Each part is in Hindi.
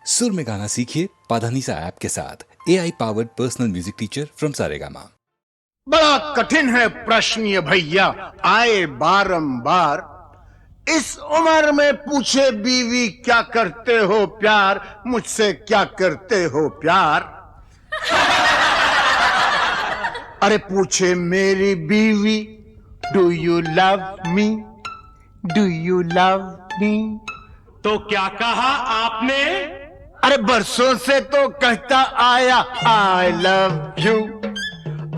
सुर में गाना सीखिए पाधानीसा ऐप के साथ। AI powered personal music teacher from Saregama. बड़ा कठिन है प्रश्न ये भैया, आए बारंबार। इस उम्र में पूछे बीवी क्या करते हो प्यार, मुझसे क्या करते हो प्यार। अरे पूछे मेरी बीवी, do you love me, do you love मी। तो क्या कहा आपने? अरे बरसों से तो कहता आया I love you,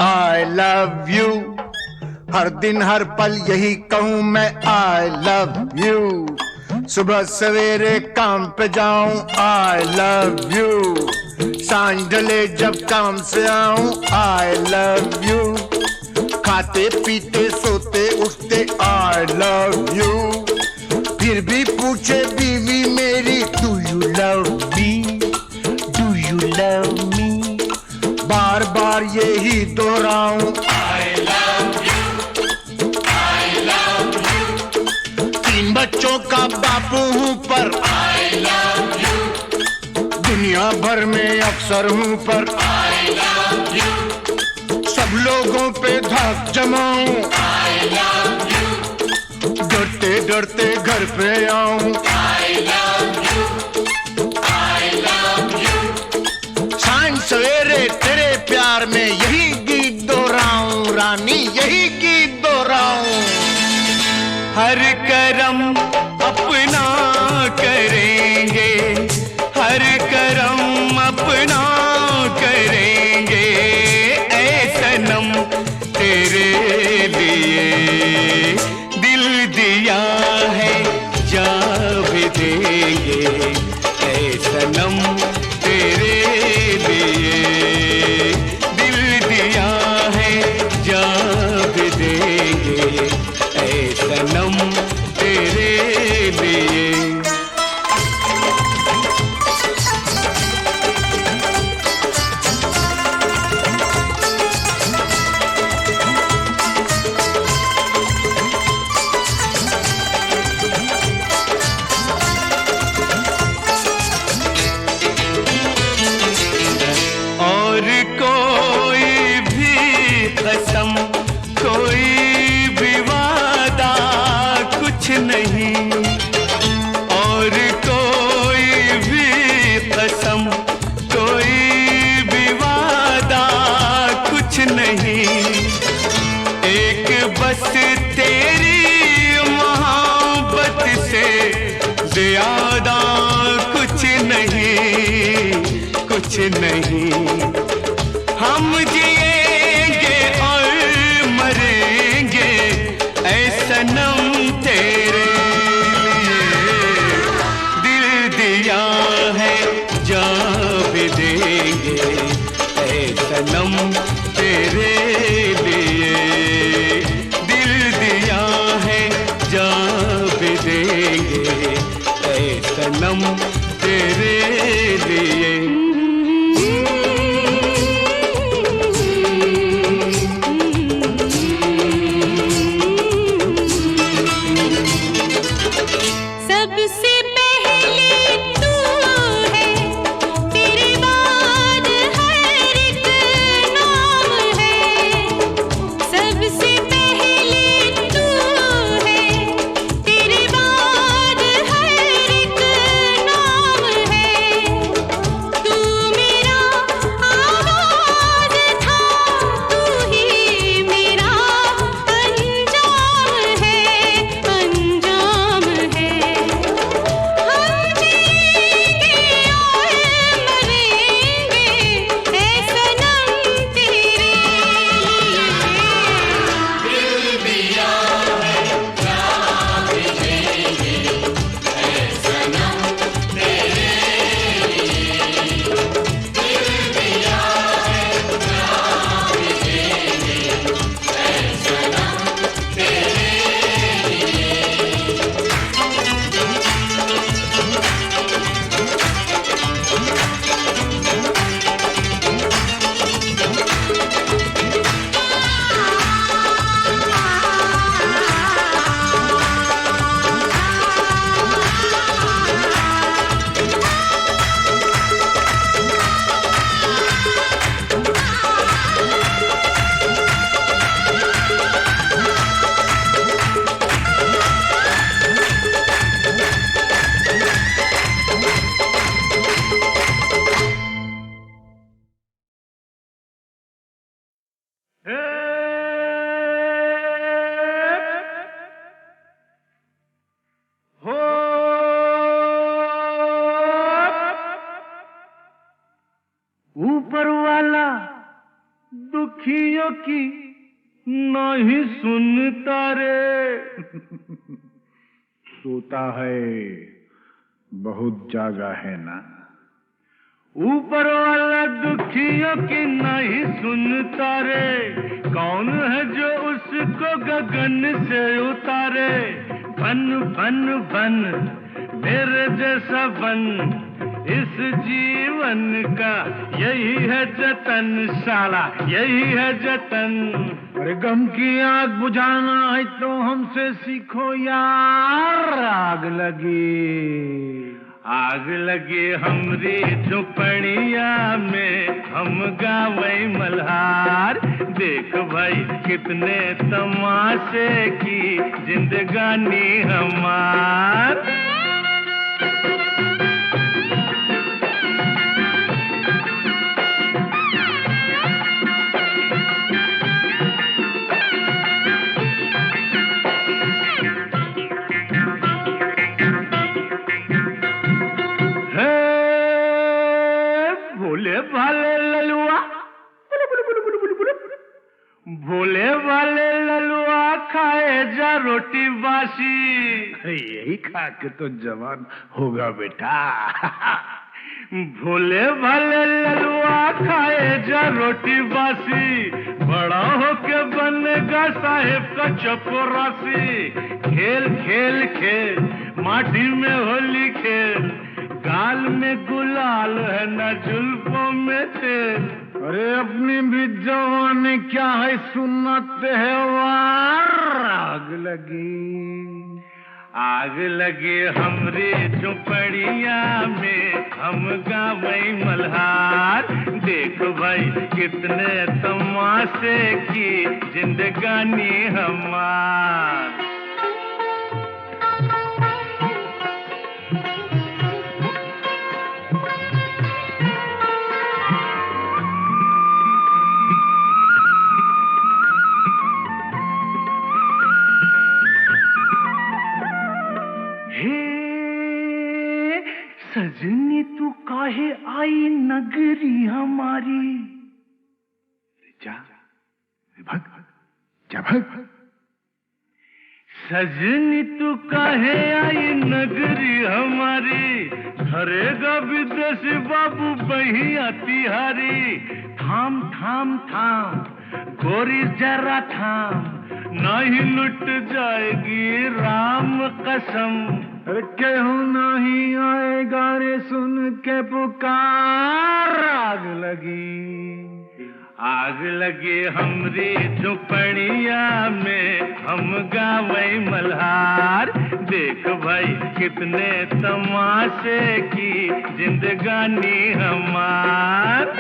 I love you. हर दिन हर पल यही कहूं मैं आई लव यू। सुबह सवेरे काम पे जाऊं आई लव यू, सांझ ढले जब काम से आऊं आई लव यू। खाते पीते सोते उठते आई लव यू। फिर भी पूछे बीवी मेरी, do you love me, do you love me. बार बार यही दोहराऊं I love you, I love you. 3 बच्चों का बापू हूं पर आई लव यू। दुनिया भर में अफसर हूं पर आई लव यू। सब लोगों पे धाक जमाऊं आई लव यू। डरते डरते घर पे आऊं आई love you, I love you. सांझ सवेरे तेरे प्यार में यही गीत दोहराऊं रानी, यही गीत दोहराऊं। हर करम अपना करेंगे, हर करम अपना करेंगे। ऐ सनम तेरे लिए दिल दिया है, जा भी देंगे। ऐ सनम तेरे लिए दिल दिया है, जा भी देंगे। ऐ सनम तेरे लिए। और कोई भी कसम, कोई भी वादा कुछ नहीं। और कोई भी कसम, कोई भी वादा कुछ नहीं। एक बस तेरी मोहब्बत से ज़्यादा कुछ नहीं, कुछ नहीं। हम जिएंगे और मरेंगे ऐ सनम तेरे लिए। दिल दिया है, जा भी देंगे ऐ सनम तेरे लिए। दिल दिया है, जा भी देंगे ऐ सनम तेरे लिए। सबसे पहले तू है, तेरे बाद हर एक नाम है। सबसे पहले तू है, तेरे बाद हर एक नाम है। तू दुखियों की नहीं सुनता रे। सोता है बहुत जागा है ना, ऊपर वाला दुखियों की नहीं सुनता रे। कौन है जो उसको गगन से उतारे। बन बन बन मेरे जैसा बन, इस जीवन का यही है जतन, साला यही है जतन। अरे गम की आग बुझाना है तो हमसे सीखो यार। आग लगी हमरी झुपड़िया में, हम गावई मल्हार। देख भाई कितने तमाशे की जिंदगानी हमार। भोले वाले ललुआ खाए जा रोटी बासी। यही खा के तो जवान होगा बेटा। भोले वाले ललुआ खाए जा रोटी बासी, बड़ा होके बनेगा साहेब का चपरासी। खेल खेल खेल माटी में होली खेल, गाल में गुलाल है न जुल्फों में तेल। अरे अपनी भी जवानी क्या है सुनते है वार। आग लगी हमरी झुपड़िया में, हम गावई मल्हार। देख भाई कितने तमाशे की जिंदगानी हमार। सजनी तू काहे आई नगरी हमारी। जा भग जा भग। सजनी तू काहे आई नगरी हमारी, धरेगा विदेशी बाबू बहिया तिहारी। थाम थाम थाम गोरी जरा थाम, नहीं लुट जाएगी राम कसम। अरे केहू नहीं आएगा रे सुन के पुकार। आग लगी हमरी झुपड़िया में, हम गावई मल्हार। देख भाई कितने तमाशे की जिंदगानी हमार।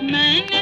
मैंने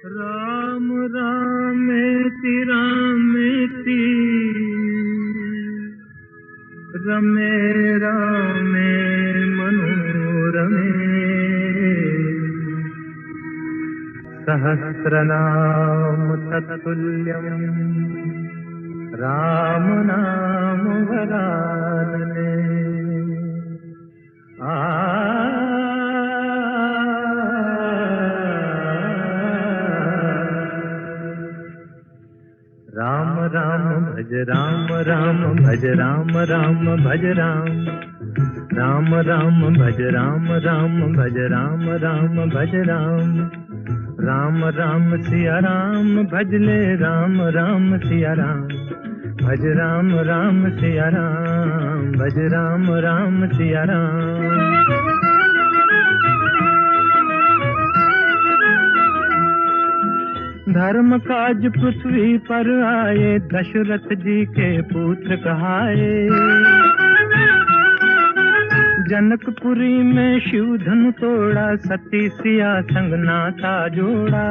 राम रामेति रामेति रमे रामे मनोरमे सहस्रनाम तत्तुल्यं राम नाम वरानने। राम राम भज राम राम भज राम राम भज राम राम राम भज राम राम भज राम राम भज राम राम राम सिया राम भज ले राम राम सिया राम भज राम राम सिया राम भज राम राम सिया राम। धर्म काज पृथ्वी पर आए दशरथ जी के पुत्र कहाए। जनकपुरी में शिव धन तोड़ा सती सिया संग नाता जोड़ा।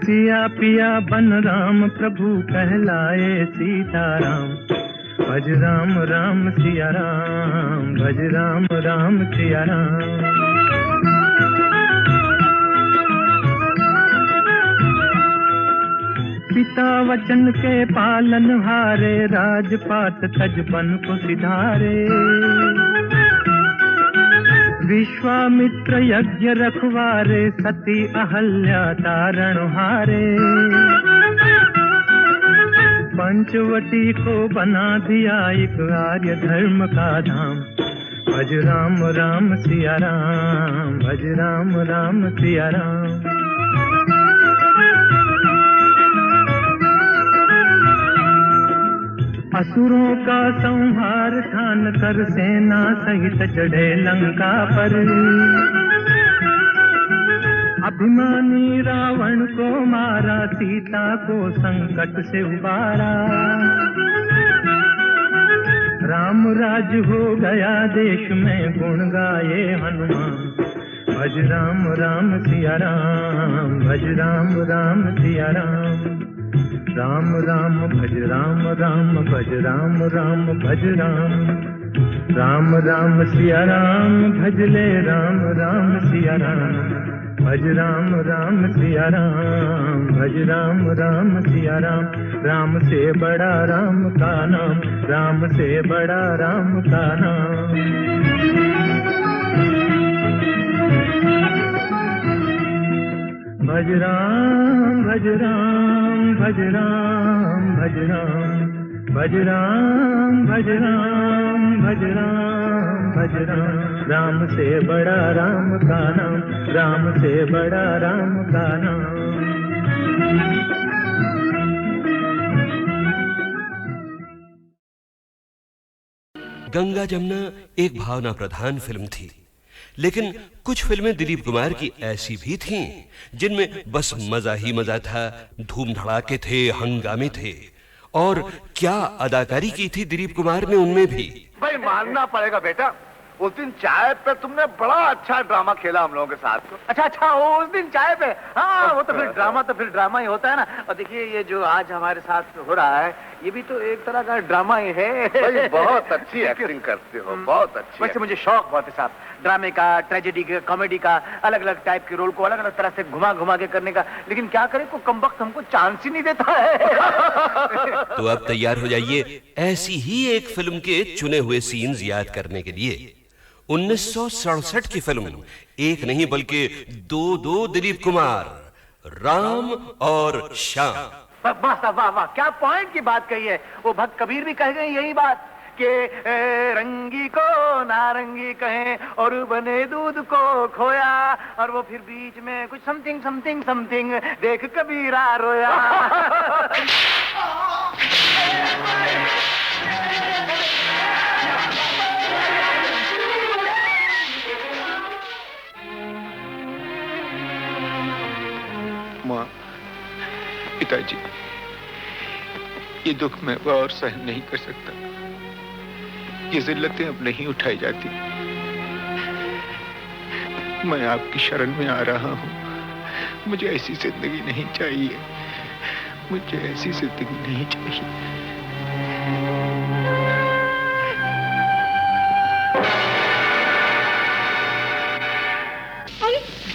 सिया पिया बन राम प्रभु कहलाए सीताराम भज राम राम सिया राम भज राम राम सिया राम। पिता वचन के पालन हारे राजपाट तजबन को सिधारे। विश्वामित्र यज्ञ रखवारे सती अहल्या तारण हारे। पंचवटी को बना दिया एक आर्य धर्म का धाम भज राम राम सिया राम भज राम राम सिया राम। असुरों का संहार ठान कर सेना सहित चढ़े लंका पर। अभिमानी रावण को मारा सीता को संकट से उबारा। राम राज हो गया देश में गुण गाए हनुमान भज राम राम सिया राम भज राम राम सिया राम। राम राम भज राम राम भज राम राम भज राम राम राम सिया राम भज ले राम राम सिया राम भज राम राम सिया राम भज राम राम सिया राम। राम से बड़ा राम का नाम राम से बड़ा राम का नाम। भज राम भज राम भज राम भज राम भज राम भज राम भज राम भज राम। राम से बड़ा राम का नाम राम से बड़ा राम का नाम। गंगा जमुना एक भावना प्रधान फिल्म थी, लेकिन कुछ फिल्में दिलीप कुमार की ऐसी भी थीं जिनमें बस मजा ही मजा था, धूम धड़ाके थे, हंगामे थे। और क्या अदाकारी की थी दिलीप कुमार ने उनमें भी। भाई मानना पड़ेगा बेटा, उस दिन चाय पे तुमने बड़ा अच्छा ड्रामा खेला हम लोगों के साथ। अच्छा उस दिन चाय पे। हाँ वो तो फिर ड्रामा ही होता है ना। और देखिए ये जो आज हमारे साथ हो रहा है ये भी तो एक तरह का ड्रामा ही है। भाई बहुत अच्छी एक्टिंग करते हो, बहुत अच्छी। वैसे मुझे शौक बहुत है साहब ड्रामे का, ट्रेजेडी का, कॉमेडी का, अलग अलग टाइप के रोल को अलग अलग तरह से घुमा के करने का। लेकिन क्या करें को कमबख्त हमको चांस ही नहीं देता है। तो अब तैयार हो जाइए ऐसी ही एक फिल्म के चुने हुए सीन्स याद करने के लिए। 1967 की फिल्म, एक नहीं बल्कि दो दिलीप कुमार, राम और श्याम। वाह क्या पॉइंट की बात कही है। वो भक्त कबीर भी कह गए यही बात कि रंगी को नारंगी कहें और बने दूध को खोया। और वो फिर बीच में कुछ समथिंग देख कबीरा रोया। माँ, पिताजी, ये दुख मैं और सहन नहीं कर सकता। ये जिल्लतें अब नहीं उठाई जाती। मैं आपकी शरण में आ रहा हूँ। मुझे ऐसी जिंदगी नहीं चाहिए, मुझे ऐसी जिंदगी नहीं चाहिए।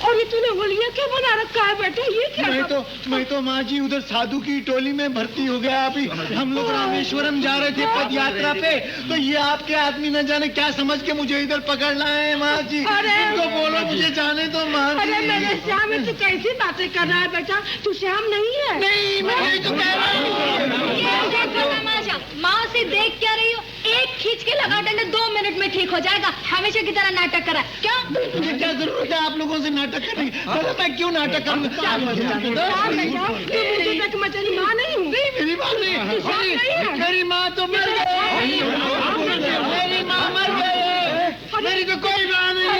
और ये तूने होलिया क्या बना रखा है बेटा? ये क्या? मैं तो माँ जी उधर साधु की टोली में भर्ती हो गया। अभी हम लोग रामेश्वरम जा रहे थे पद यात्रा पे, तो ये आपके आदमी न जाने क्या समझ के मुझे इधर पकड़ना है माँ जी। इनको बोलो मुझे जाने दो माँ जी। अरे मेरे श्याम, तू कैसी बातें कर रहा है बेटा? तू श्याम नहीं है। नहीं, मैं तो कह रहा हूँ। माँ से देख क्या रही हो? एक खींच के लगा डंडा 2 मिनट में ठीक हो जाएगा। हमेशा की तरह नाटक करा क्या? मुझे क्या जरूरत है आप लोगों से नाटक करने की? मैं क्यों नाटक करूँ? तू मेरी माँ नहीं हूँ। मेरी माँ नहीं, मेरी माँ तो मर गई। मेरी माँ मर गई, मेरी तो कोई माँ नहीं है।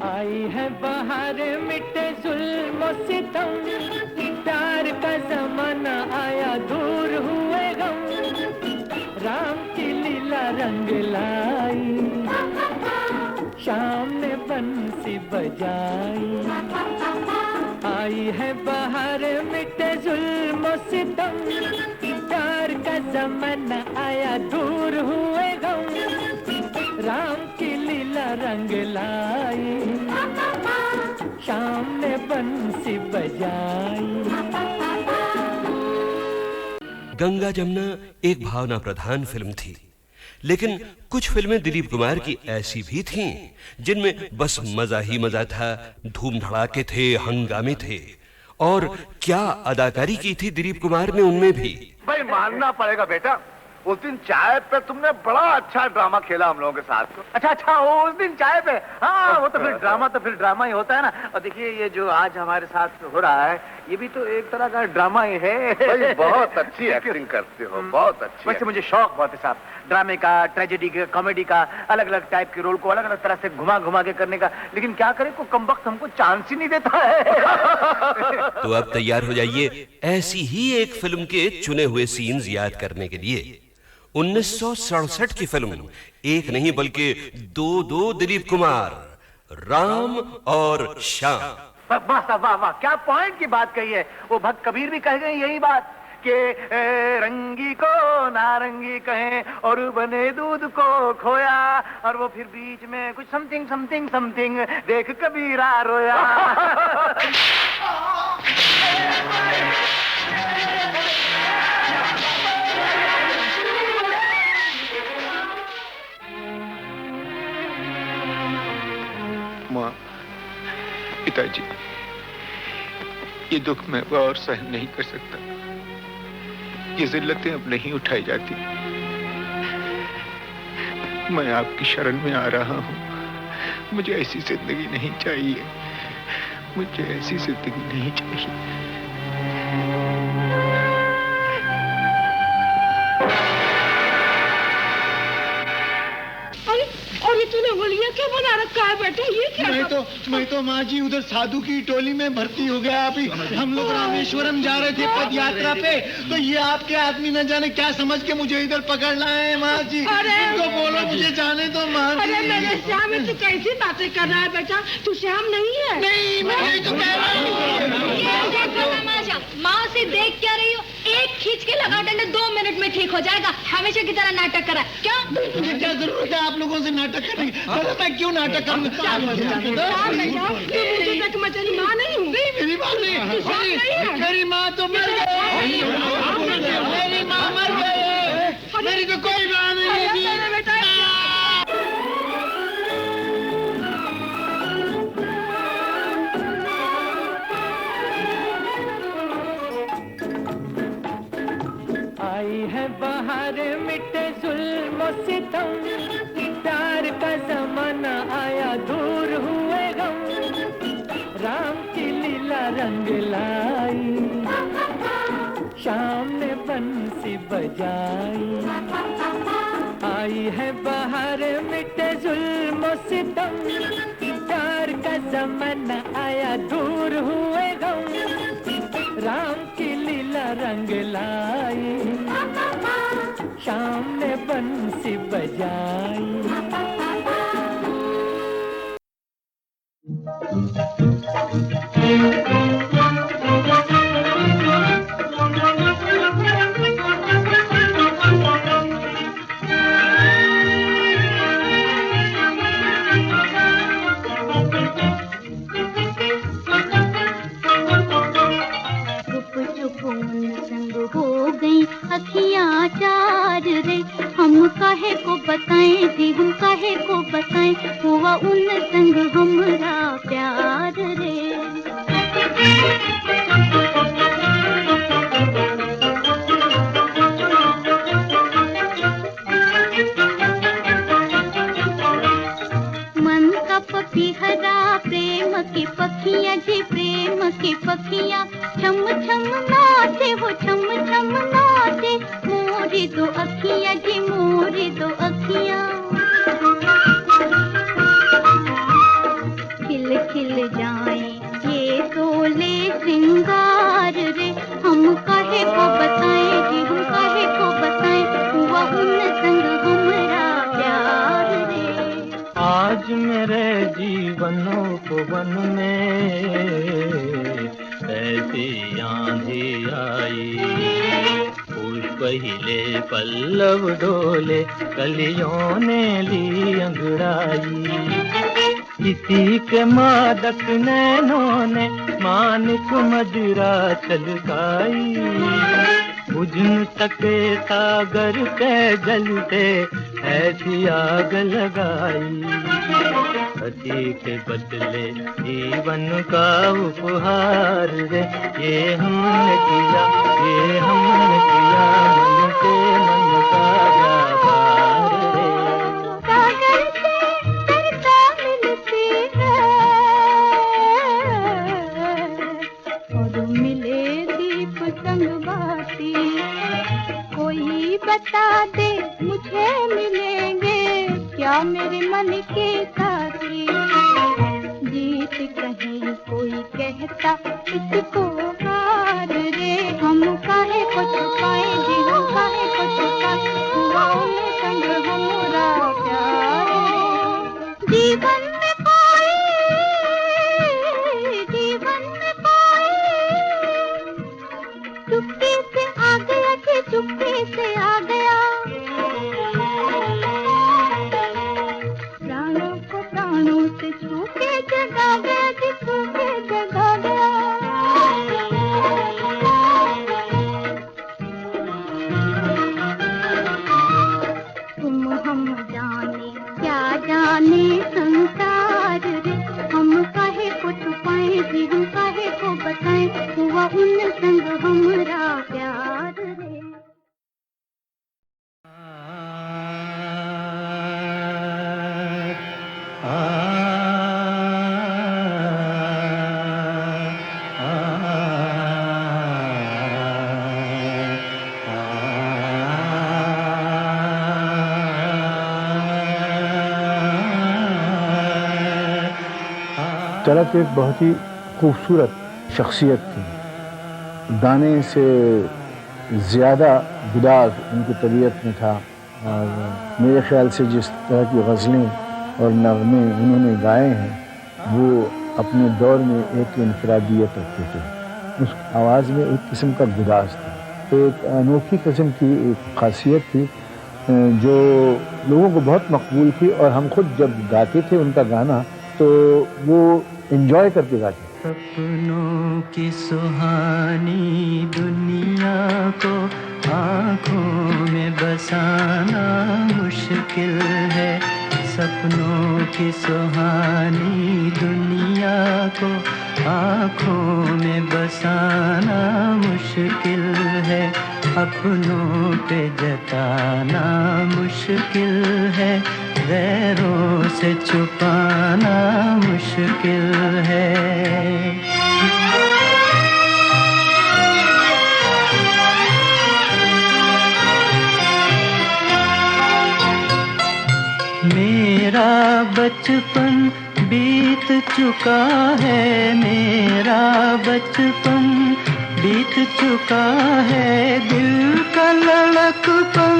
आई है बाहर मिटे जुल्म सितम, प्यार का जमाना आया दूर हुए गम, राम की लीला रंग लाई, शाम ने बंसी बजाई। आई है बाहर मिटे जुल्म सितम, प्यार का जमाना आया दूर हुए गम, राम की लीला रंग लाई, शाम ने बंसी बजाई। गंगा जमुना एक भावना प्रधान फिल्म थी, लेकिन कुछ फिल्में दिलीप कुमार की ऐसी भी थीं जिनमें बस मजा ही मजा था, धूम धड़ाके थे, हंगामे थे। और क्या अदाकारी की थी दिलीप कुमार ने उनमें भी। भाई मानना पड़ेगा बेटा, उस दिन चाय पे तुमने बड़ा अच्छा ड्रामा खेला हम लोगों के साथ। अच्छा उस दिन चाय पे, हाँ वो तो फिर ड्रामा ही होता है ना। और देखिए ये जो आज हमारे साथ हो रहा है, ये भी तो एक तरह का ड्रामा ही है। भाई बहुत अच्छी एक्टिंग करते हो, बहुत अच्छी। वैसे मुझे शौक बहुत है साहब, ड्रामे का, ट्रेजेडी का, कॉमेडी का, अलग अलग टाइप के रोल को अलग अलग तरह से घुमा घुमा के करने का। लेकिन क्या करें, को कमबख्त हमको चांस ही नहीं देता है। तो अब तैयार हो जाइए ऐसी ही एक फिल्म के चुने हुए सीन्स याद करने के लिए। 1967 की फिल्म, एक नहीं बल्कि दो दिलीप कुमार, राम और श्याम। वाह वाह वाह, क्या पॉइंट की बात कही है। वो भक्त कबीर भी कह गए यही बात कि रंगी को नारंगी कहें और बने दूध को खोया, और वो फिर बीच में कुछ समथिंग समथिंग समथिंग देख कबीरा रोया। माँ, पिताजी, ये दुख मैं और सहन नहीं कर सकता। ये जिल्लतें अब नहीं उठाई जाती। मैं आपकी शरण में आ रहा हूँ। मुझे ऐसी जिंदगी नहीं चाहिए, मुझे ऐसी जिंदगी नहीं चाहिए। और ये तूने होलिया क्या बना रखा है बेटा? ये क्या? मैं तो माँ जी उधर साधु की टोली में भर्ती हो गया। अभी हम लोग रामेश्वरम जा रहे थे पद यात्रा पे, तो ये आपके आदमी न जाने क्या समझ के मुझे इधर पकड़ना है माँ जी। इनको बोलो मुझे जाने दो माँ जी। अरे मेरे श्याम, तू कैसी बातें कर रहा है बेटा? तू श्याम नहीं है। नहीं, मैं तो कह रहा हूँ। माँ से देख क्या रही हो? एक खींच के लगा डंडा 2 मिनट में ठीक हो जाएगा। हमेशा की तरह नाटक करा क्या? मुझे क्या जरूरत है आप लोगों से नाटक करने की? मैं क्यों नाटक करूँ? तू मेरी माँ नहीं हूँ। मेरी माँ नहीं, मेरी माँ तो मर गई। मेरी माँ मर गई, मेरी तो कोई माँ नहीं है। आई है बाहर मिटे जुल्म सितम, प्यार का जमाना आया दूर हुए गम, राम की लीला रंग लाई, शाम ने बंसी बजाई। आई है बाहर मिटे जुल्म सितम, प्यार का जमाना आया दूर हुए गम, जाई। अखियाँ चार रे, हम काहे को बताएं जी, हम काहे को बताएं, हुआ उन संग हमरा प्यार रे। मन का पपीहरा प्रेम की पखियाँ जी, प्रेम की पखियाँ छम छम नाचे, वो छम छम नाचे, मोरी दो अखियाँ जी, मोरी दो अखियाँ। खिल खिल जाएं ये सोले श्रृंगार रे, हम काहे को बताएं जी, हम काहे को बताएं, हुआ उन संग हमरा प्यार रे। आज मेरे जीवनोपवन में ऐसी आंधी आई, पुष्प हिले पल्लव डोले, कलियों ने ली अंगड़ाई। किसी के मादक नैनों ने मानिक मदिरा छलकाई, बुझ न सके सागर के जलते ऐसी आग लगाई। पति के बदले जीवन का उपहार रे, ये हमने किया, ये हमने किया, मन से मन का व्यापार रे। सागर से सरता मिलती है और मिले दीप संग बाती, कोई बता दे मुझे मिलेंगे क्या मेरे मन के साथी। जीत कहीं कोई कहता इसको हार रे, हम काहे को छुपाए जी, हम काहे को छुपाए, हुआ उन संग हमरा प्यार रे। जीवन में कोई, जीवन में कोई चुप्पी से आ गया कि चुप्पी से आ गया, प्राणों को प्राणों से छू के जगा गया कि छू के जगा गया। तुम हम जाने क्या जाने संसार रे, हम काहे को छुपाएं जी, हम काहे को बताएं, हुआ उन संग हमरा प्यार रे। तिलक एक बहुत ही खूबसूरत शख्सियत थी, गाने से ज़्यादा गुदाज उनकी तबीयत में था, और मेरे ख्याल से जिस तरह की गज़लें और नग़मे उन्होंने गाए हैं वो अपने दौर में एक इनफरादियत रखते थे। उस आवाज़ में एक किस्म का गुदाज था, तो एक अनोखी किस्म की एक खासियत थी जो लोगों को बहुत मकबूल थी, और हम खुद जब गाते थे उनका गाना तो वो एंजॉय करके गाते। सपनों की सुहानी दुनिया को आँखों में बसाना मुश्किल है, सपनों की सुहानी दुनिया को आँखों में बसाना मुश्किल है, अपनों पे जताना मुश्किल है, गैरों से छुपाना मुश्किल है। मेरा बचपन बीत चुका है, मेरा बचपन बीत चुका है, दिल का लड़कपन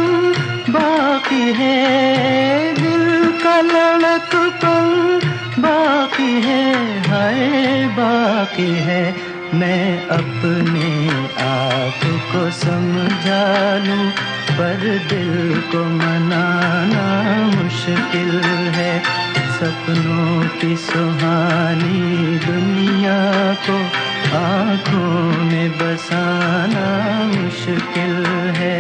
बाकी है, दिल का लड़कपन बाकी है, हाय बाकी है। मैं अपने आप को समझा लूं, पर दिल को मनाना मुश्किल है। सपनों की सुहानी दुनिया को आँखों में बसाना मुश्किल है।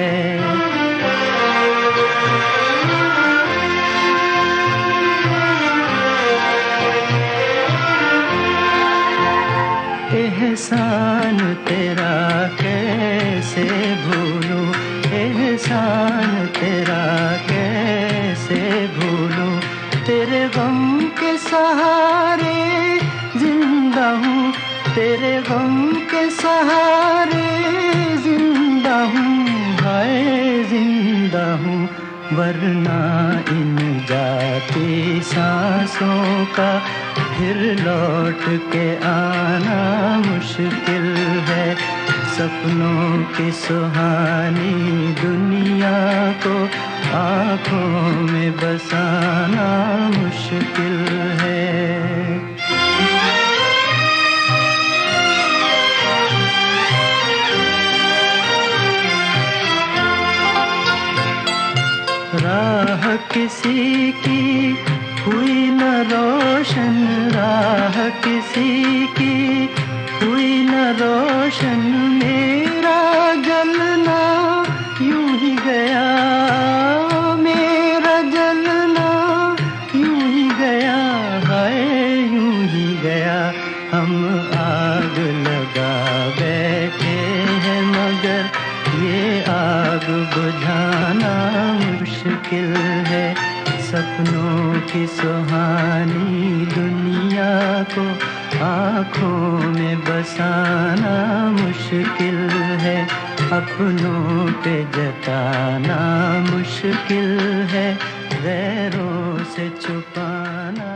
एहसान तेरा कैसे भूलूं, एहसान तेरा कैसे भूलूं। तेरे गम के सहारे जिंदा हूँ, तेरे गम के सहारे जिंदा हूँ, हाय जिंदा हूँ। वरना इन जाती सांसों का फिर लौट के आना मुश्किल है। सपनों की सुहानी दुनिया को आँखों में बसाना मुश्किल है। राह किसी की हुई न रोशन, राह किसी की हुई न रोशन। मेरा जलना यूं ही गया, मेरा जलना यूं ही गया, हाय यूं ही गया। हम आग लगा बैठे हैं मगर ये आग बुझाना मुश्किल है। सपनों की सुहानी दुनिया को आँखों में बसाना मुश्किल है। अपनों पे जताना मुश्किल है, गैरों से छुपाना